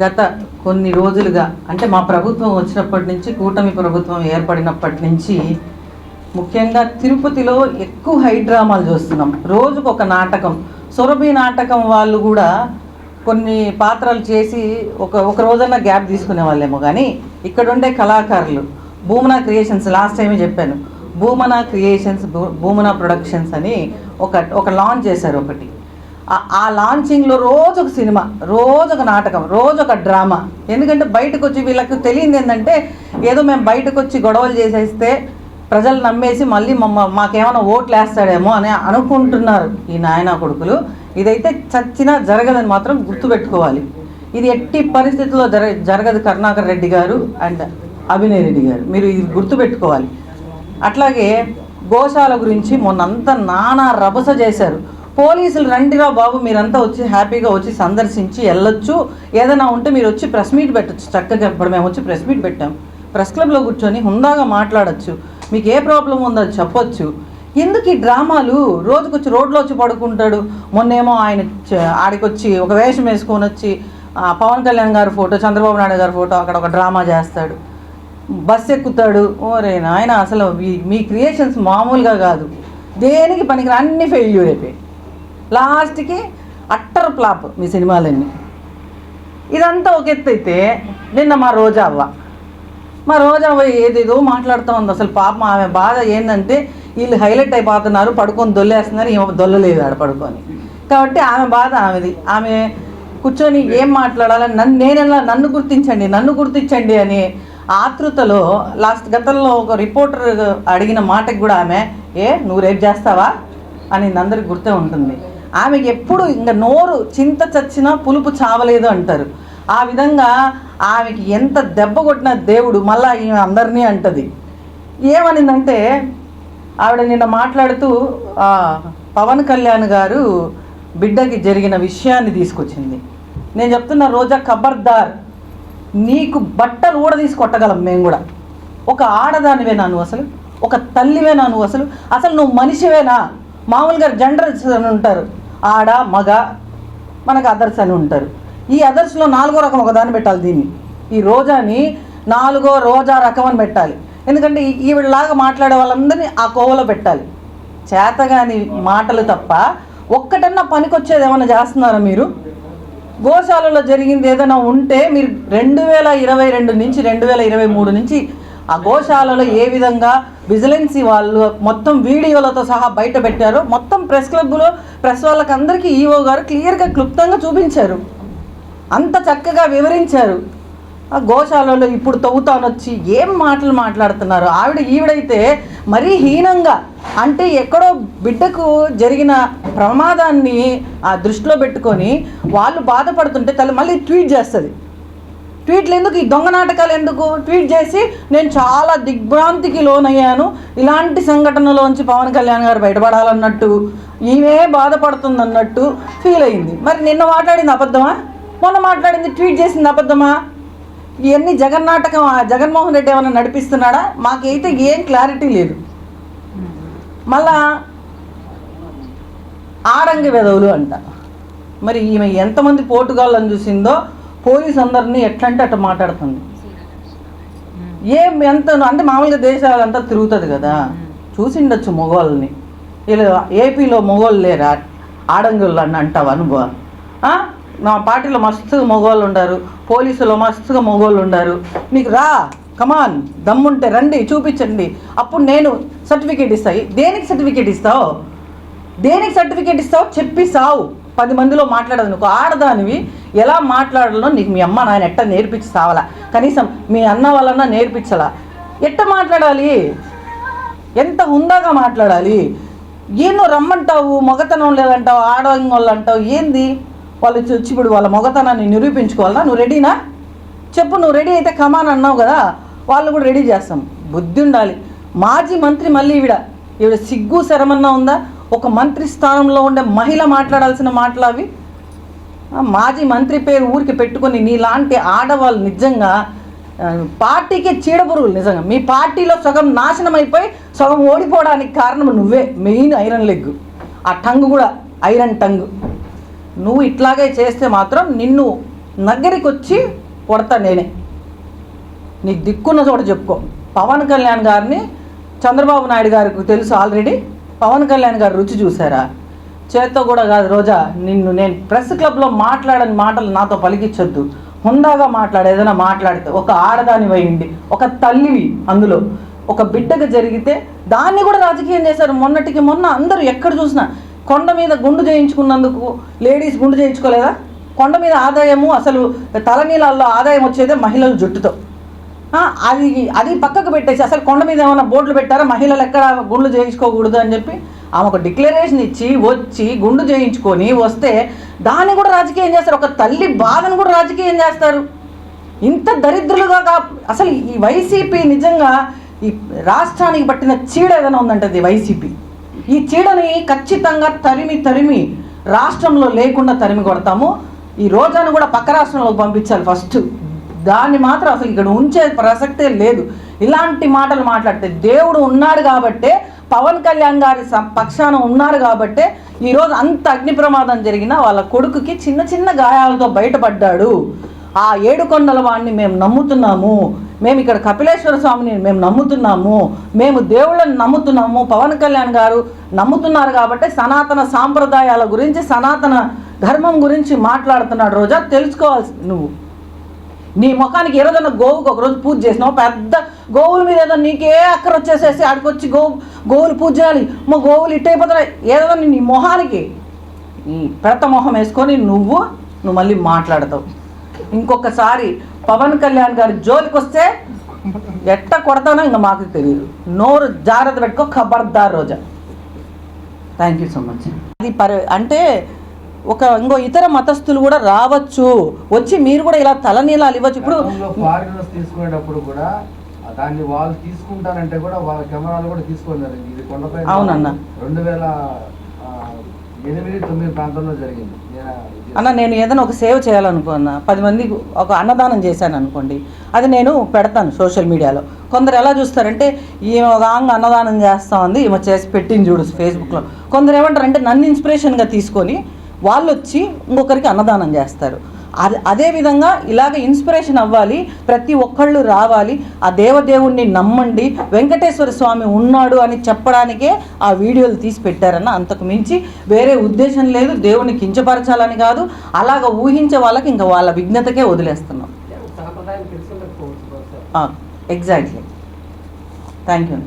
గత కొన్ని రోజులుగా అంటే మా ప్రభుత్వం వచ్చినప్పటి నుంచి, కూటమి ప్రభుత్వం ఏర్పడినప్పటి నుంచి ముఖ్యంగా తిరుపతిలో ఎక్కువ హైడ్రామాలు చూస్తున్నాం. రోజుకు ఒక నాటకం. సురభి నాటకం వాళ్ళు కూడా కొన్ని పాత్రలు చేసి ఒక రోజన్నా గ్యాప్ తీసుకునే వాళ్ళేమో, కానీ ఇక్కడ ఉండే కళాకారులు భూమన క్రియేషన్స్, లాస్ట్ టైమే చెప్పాను, భూమన క్రియేషన్స్, భూమన ప్రొడక్షన్స్ అని ఒక లాంచ్ చేశారు ఒకటి. ఆ లాంచింగ్లో రోజు ఒక సినిమా, రోజు ఒక నాటకం, రోజు ఒక డ్రామా. ఎందుకంటే బయటకు వచ్చి వీళ్ళకి తెలియదు ఏంటంటే ఏదో మేము బయటకు వచ్చి గొడవలు చేసేస్తే ప్రజలు నమ్మేసి మళ్ళీ మాకేమైనా ఓట్లు వేస్తాడేమో అని అనుకుంటున్నారు ఈ నాయనా కొడుకులు. ఇదైతే చచ్చినా జరగదని మాత్రం గుర్తుపెట్టుకోవాలి. ఇది ఎట్టి పరిస్థితుల్లో జరగదు. కరుణాకర్ రెడ్డి గారు అండ్ అభినయ్ రెడ్డి గారు, మీరు ఇది గుర్తుపెట్టుకోవాలి. అట్లాగే గోశాల గురించి మొన్నంతా నానా రభస చేశారు. పోలీసులు రండిరా బాబు, మీరంతా వచ్చి హ్యాపీగా వచ్చి సందర్శించి వెళ్ళొచ్చు, ఏదైనా ఉంటే మీరు వచ్చి ప్రెస్ మీట్ పెట్టచ్చు. చక్కగా ఇప్పుడు మేము వచ్చి ప్రెస్ మీట్ పెట్టాం, ప్రెస్ క్లబ్లో కూర్చొని హుందాగా మాట్లాడచ్చు, మీకు ఏ ప్రాబ్లం ఉందో చెప్పొచ్చు. ఎందుకు ఈ డ్రామాలు? రోజుకొచ్చి రోడ్లో వచ్చి పడుకుంటాడు. మొన్నేమో ఆయన ఆడికొచ్చి ఒక వేషం వేసుకొని వచ్చి పవన్ కళ్యాణ్ గారి ఫోటో, చంద్రబాబు నాయుడు గారి ఫోటో అక్కడ ఒక డ్రామా చేస్తాడు, బస్సు ఎక్కుతాడు. ఓరే నాయన, అసలు మీ క్రియేషన్స్ మామూలుగా కాదు. దేనికి పనికి అన్ని ఫెయిల్యూర్ అయిపోయి లాస్ట్కి అట్టర్ ఫ్లాప్ మీ సినిమాలన్నీ. ఇదంతా ఒక ఎత్తు అయితే, నిన్న మా రోజావ్వ ఏదేదో మాట్లాడుతూ ఉంది. అసలు పాపం ఆమె బాధ ఏంటంటే వీళ్ళు హైలైట్ అయిపోతున్నారు, పడుకొని దొల్లేస్తున్నారు, ఈమె దొల్లలేదు ఆడ పడుకొని. కాబట్టి ఆమె బాధ ఆమెది. ఆమె కూర్చొని ఏం మాట్లాడాలని నన్ను గుర్తించండి అని ఆతృతలో గతంలో ఒక రిపోర్టర్ అడిగిన మాటకు కూడా ఆమె నువ్వు రేపు చేస్తావా అని అందరికి గుర్తే ఉంటుంది. ఆమెకి ఎప్పుడు ఇంకా నోరు చింత చచ్చినా పులుపు చావలేదు అంటారు. ఆ విధంగా ఆమెకి ఎంత దెబ్బ కొట్టిన దేవుడు మళ్ళీ ఈమె అందరినీ అంటది. ఏమనిందంటే ఆవిడ నిన్న మాట్లాడుతూ పవన్ కళ్యాణ్ గారు బిడ్డకి జరిగిన విషయాన్ని తీసుకొచ్చింది. నేను చెప్తున్నా, రోజా ఖబర్దార్, నీకు బట్టలు కూడా తీసుకొట్టగలం మేము కూడా. ఒక ఆడదానివేనా నువ్వు? అసలు ఒక తల్లివేనా నువ్వు? అసలు నువ్వు మనిషివేనా? మామూలుగా జెండర్స్ అని ఉంటారు, ఆడ మగ, మనకు అదర్స్ అని ఉంటారు. ఈ అదర్స్లో 4వ రకం ఒకదాన్ని పెట్టాలి. దీన్ని ఈ రోజాని 4వ రోజా రకం అని పెట్టాలి. ఎందుకంటే ఈవిడలాగా మాట్లాడే వాళ్ళందరినీ ఆ కోవలో పెట్టాలి. చేతగాని మాటలు తప్ప ఒక్కటన్నా పనికొచ్చేది ఏమైనా చేస్తున్నారా మీరు? గోశాలలో జరిగింది ఏదైనా ఉంటే మీరు 2022 నుంచి 2023 నుంచి ఆ గోశాలలో ఏ విధంగా విజిలెన్సీ వాళ్ళు మొత్తం వీడియోలతో సహా బయట పెట్టారో మొత్తం ప్రెస్ క్లబ్లో ప్రెస్ వాళ్ళకి అందరికీ ఈఓ గారు క్లియర్గా క్లుప్తంగా చూపించారు, అంత చక్కగా వివరించారు. ఆ గోశాలలో ఇప్పుడు తవ్వుతానొచ్చి ఏం మాటలు మాట్లాడుతున్నారు. ఈవిడైతే మరీ హీనంగా, అంటే ఎక్కడో బిడ్డకు జరిగిన ప్రమాదాన్ని ఆ దృష్టిలో పెట్టుకొని వాళ్ళు బాధపడుతుంటే మళ్ళీ ట్వీట్ చేస్తుంది. ట్వీట్లు ఎందుకు? ఈ దొంగ నాటకాలు ఎందుకు? ట్వీట్ చేసి నేను చాలా దిగ్భ్రాంతికి లోనయ్యాను, ఇలాంటి సంఘటనలోంచి పవన్ కళ్యాణ్ గారు బయటపడాలన్నట్టు, ఈమె బాధపడుతుందన్నట్టు ఫీల్ అయింది. మరి నిన్న మాట్లాడింది అబద్ధమా? మొన్న మాట్లాడింది, ట్వీట్ చేసింది అబద్ధమా? ఇవన్నీ జగన్నాటకం. జగన్మోహన్ రెడ్డి ఏమైనా నడిపిస్తున్నాడా? మాకైతే ఏం క్లారిటీ లేదు. మళ్ళా ఆడంగి వెధవులు అంట. మరి ఈమె ఎంతమంది పోటుగాళ్ళని చూసిందో పోలీసు అందరినీ ఎట్లంటే అట్లా మాట్లాడుతుంది. ఎంత అంటే మామూలుగా దేశాలంతా తిరుగుతుంది కదా, చూసిండొచ్చు మగవాళ్ళని. ఇలా ఏపీలో మగవాళ్ళు లేరా ఆడంగుళ్ళు అని అంటావా నువ్వు? మా పార్టీలో మస్తుగా మగవాళ్ళు ఉండారు, పోలీసులో మస్తుగా మగవాళ్ళు ఉండారు. నీకు రా, కమాన్, దమ్ముంటే రండి, చూపించండి, అప్పుడు నేను సర్టిఫికేట్ ఇస్తాయి. దేనికి సర్టిఫికేట్ ఇస్తావు? చెప్పి సావు. 10 మందిలో మాట్లాడదు. నువ్వు ఆడదానివి, ఎలా మాట్లాడాలో నీకు మీ అమ్మ నాయన ఎట్ట నేర్పించి సావాలా? కనీసం మీ అన్న వాళ్ళన్నా నేర్పించాలా? ఎట్ట మాట్లాడాలి? ఎంత హుందాగా మాట్లాడాలి? నువ్వు రమ్మంటావు, మొగతనం లేదంటావు, ఆడవాళ్ళ వాళ్ళు అంటావు. ఏంది? వాళ్ళు వచ్చి ఇప్పుడు వాళ్ళ మొగతనాన్ని నిరూపించుకోవాలా? నువ్వు రెడీనా? చెప్పు. నువ్వు రెడీ అయితే కమాన్ అన్నావు కదా, వాళ్ళు కూడా రెడీ చేస్తాం. బుద్ధి ఉండాలి. మాజీ మంత్రి మళ్ళీ ఈవిడ సిగ్గు శరమన్నా ఉందా? ఒక మంత్రి స్థానంలో ఉండే మహిళ మాట్లాడాల్సిన మాటలు అవి. మాజీ మంత్రి పేరు ఊరికి పెట్టుకొని నీలాంటి ఆడవాళ్ళు నిజంగా పార్టీకే చీడపురుగులు. నిజంగా మీ పార్టీలో సగం నాశనం అయిపోయి సగం ఓడిపోవడానికి కారణం నువ్వే. మెయిన్ ఐరన్ లెగ్, ఆ టంగ్ కూడా ఐరన్ టంగ్. నువ్వు ఇట్లాగే చేస్తే మాత్రం నిన్ను దగ్గరికి వచ్చి కొడతా నేనే. నీకు దిక్కున్న చోట చెప్పుకో. పవన్ కళ్యాణ్ గారిని చంద్రబాబు నాయుడు గారికి తెలుసు ఆల్రెడీ. పవన్ కళ్యాణ్ గారు రుచి చూసారా? చేత్తో కూడా కాదు రోజా, నిన్ను నేను ప్రెస్ క్లబ్లో మాట్లాడని మాటలు నాతో పలికించొద్దు. హుందాగా మాట్లాడు. ఏదైనా మాట్లాడితే ఒక ఆడదాని వేయండి, ఒక తల్లివి, అందులో ఒక బిడ్డకు జరిగితే దాన్ని కూడా రాజకీయం చేశారు. మొన్నటికి మొన్న అందరూ ఎక్కడ చూసినా కొండ మీద గుండు చేయించుకున్నందుకు లేడీస్ గుండు చేయించుకోలేదా? కొండ మీద ఆదాయము, అసలు తలనీళ్ళల్లో ఆదాయం వచ్చేదే మహిళల జుట్టుతో. అది పక్కకు పెట్టేసి అసలు కొండ మీద ఏమైనా బోర్డులు పెట్టారా మహిళలు ఎక్కడ గుండు చేయించుకోకూడదు అని చెప్పి ఆమె ఒక డిక్లరేషన్ ఇచ్చి వచ్చి గుండు చేయించుకొని వస్తే దాన్ని కూడా రాజకీయం చేస్తారు. ఒక తల్లి బాధను కూడా రాజకీయం చేస్తారు. ఇంత దరిద్రులుగా అసలు ఈ వైసీపీ నిజంగా ఈ రాష్ట్రానికి పట్టిన చీడ ఏదైనా ఉందంటే అది వైసీపీ. ఈ చీడని ఖచ్చితంగా తరిమి రాష్ట్రంలో లేకుండా తరిమి కొడతాము. ఈ రోజాను కూడా పక్క రాష్ట్రంలోకి పంపించాలి ఫస్ట్. దాన్ని మాత్రం అసలు ఇక్కడ ఉంచే ప్రసక్తే లేదు. ఇలాంటి మాటలు మాట్లాడితే దేవుడు ఉన్నాడు కాబట్టే, పవన్ కళ్యాణ్ గారి పక్షాన ఉన్నారు కాబట్టే ఈరోజు అంత అగ్ని ప్రమాదం జరిగినా వాళ్ళ కొడుకుకి చిన్న చిన్న గాయాలతో బయటపడ్డాడు. ఆ ఏడుకొండల వాడిని మేము నమ్ముతున్నాము, మేము ఇక్కడ కపిలేశ్వర స్వామిని మేము నమ్ముతున్నాము, మేము దేవుళ్ళని నమ్ముతున్నాము, పవన్ కళ్యాణ్ గారు నమ్ముతున్నారు కాబట్టి సనాతన సాంప్రదాయాల గురించి, సనాతన ధర్మం గురించి మాట్లాడుతున్నాడు. రోజా తెలుసుకోవాల్సి నువ్వు. నీ ముఖానికి ఏదైనా గోవుకి ఒకరోజు పూజ చేసినావు, పెద్ద గోవుల మీద ఏదో నీకే అక్కర వచ్చేసేసి ఆడికొచ్చి గోవులు పూజ చేయాలి, మా గోవులు ఇట్టయిపోతున్నాయి ఏదో నీ మొహానికి ఈ పెడత మొహం వేసుకొని నువ్వు మళ్ళీ మాట్లాడతావు. ఇంకొకసారి పవన్ కళ్యాణ్ గారి జోలికి వస్తే ఎట్ట కొడతానో ఇంకా మాకు తెలియదు. నోరు జాగ్రత్త పెట్టుకో, ఖబర్దార్ Roja. Thank you so much. అది అంటే ఇంకో ఇతర మతస్థులు కూడా రావచ్చు, వచ్చి మీరు కూడా ఇలా తలనీలాలు ఇవ్వచ్చు. ఇప్పుడు ఫారినర్స్ తీసుకునేటప్పుడు కూడా దాన్ని వాళ్ళు తీసుకుంటారంటే కూడా వాళ్ళ కెమెరాలు కూడా తీసుకున్నారు. ఇది కొండపై అవునన్న 2008-9 ప్రాంతంలో జరిగింది. అన్న నేను ఏదైనా ఒక సేవ చేయాలనుకున్నా, 10 మందికి ఒక అన్నదానం చేశాను అనుకోండి, అది నేను పెడతాను సోషల్ మీడియాలో. కొందరు ఎలా చూస్తారంటే ఈమె ఒక అన్నదానం చేస్తామంది, ఈమె చేసి పెట్టింది చూడు ఫేస్బుక్లో. కొందరు ఏమంటారంటే నన్ను ఇన్స్పిరేషన్గా తీసుకొని వాళ్ళు వచ్చి ఇంకొకరికి అన్నదానం చేస్తారు. అదేవిధంగా ఇలాగ ఇన్స్పిరేషన్ అవ్వాలి, ప్రతి ఒక్కళ్ళు రావాలి, ఆ దేవదేవుణ్ణి నమ్మండి, వెంకటేశ్వర స్వామి ఉన్నాడు అని చెప్పడానికే ఆ వీడియోలు తీసి పెట్టారన్న. అంతకు మించి వేరే ఉద్దేశం లేదు. దేవుణ్ణి కించపరచాలని కాదు, అలాగ ఊహించే వాళ్ళకి ఇంకా వాళ్ళ విఘ్నతకే వదిలేస్తున్నాం. ఎగ్జాక్ట్లీ. Thank you.